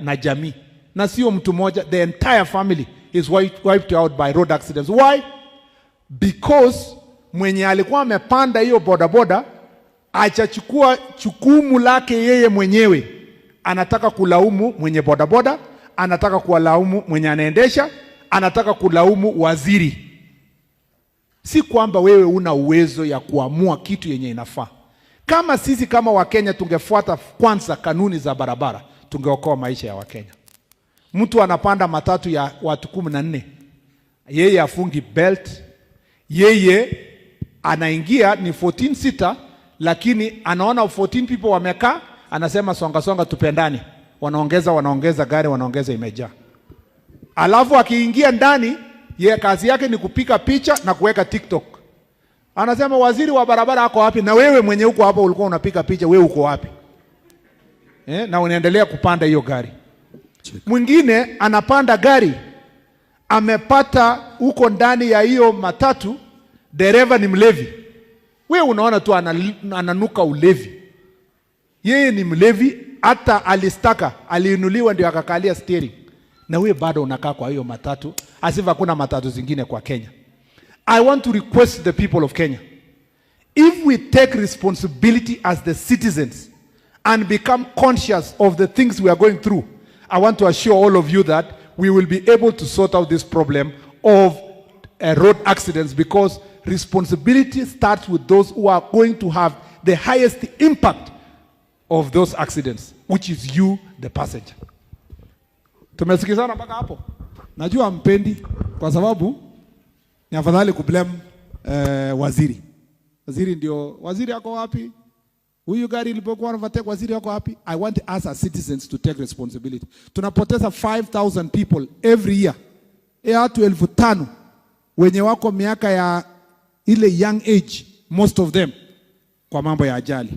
na jamii. Na sio mtu mmoja, the entire family is wiped out by road accidents. Why? Because mwenye alikuwa amepanda hiyo bodaboda achachukua jukumu lake yeye mwenyewe. Anataka kulaumu mwenye bodaboda, anataka kulaumu mwenye anaendesha, anataka kulaumu waziri. Si kwamba wewe una uwezo ya kuamua kitu yenye inafaa. Kama sisi kama Wakenya tungefuata kwanza kanuni za barabara, tungeokoa maisha ya Wakenya. Mtu anapanda matatu ya watu 14. Yeye afungi belt. Yeye anaingia ni 14 seater, lakini anaona 14 people wamekaa, anasema songa songa tupendane. Wanaongeza gari, wanaongeza imejaa. Alafu akiingia ndani, yeye kazi yake ni kupika picha na kuweka TikTok. Anasema waziri wa barabara ako wapi? Na wewe mwenye uko hapa ulikuwa unapika picha, wewe uko wapi? Na unaendelea kupanda hiyo gari. Mwingine anapanda gari, amepata huko ndani ya hiyo matatu, dereva ni mlevi. Wewe unaona tu ananuka ulevi. Yeye ni mlevi, hata alistaka, aliinuliwa ndio akakalia steering. Na wewe bado unakaa kwa hiyo matatu, asifa kuna matatu zingine kwa Kenya. I want to request the people of Kenya, if we take responsibility as the citizens and become conscious of the things we are going through, I want to assure all of you that we will be able to sort out this problem of road accidents, because responsibility starts with those who are going to have the highest impact of those accidents, which is you, the passenger. Tumesikizana mpaka hapo? Najua mpendi kwa sababu ni afadhali kublame waziri. Waziri yako wapi? Huyu gari ilipokuwa overtake, waziri yako wapi? I want us as citizens to take responsibility. Tunapoteza 5,000 people every year. Watu 5,000 wenye wako miaka ya ile young age, most of them, kwa mambo ya ajali.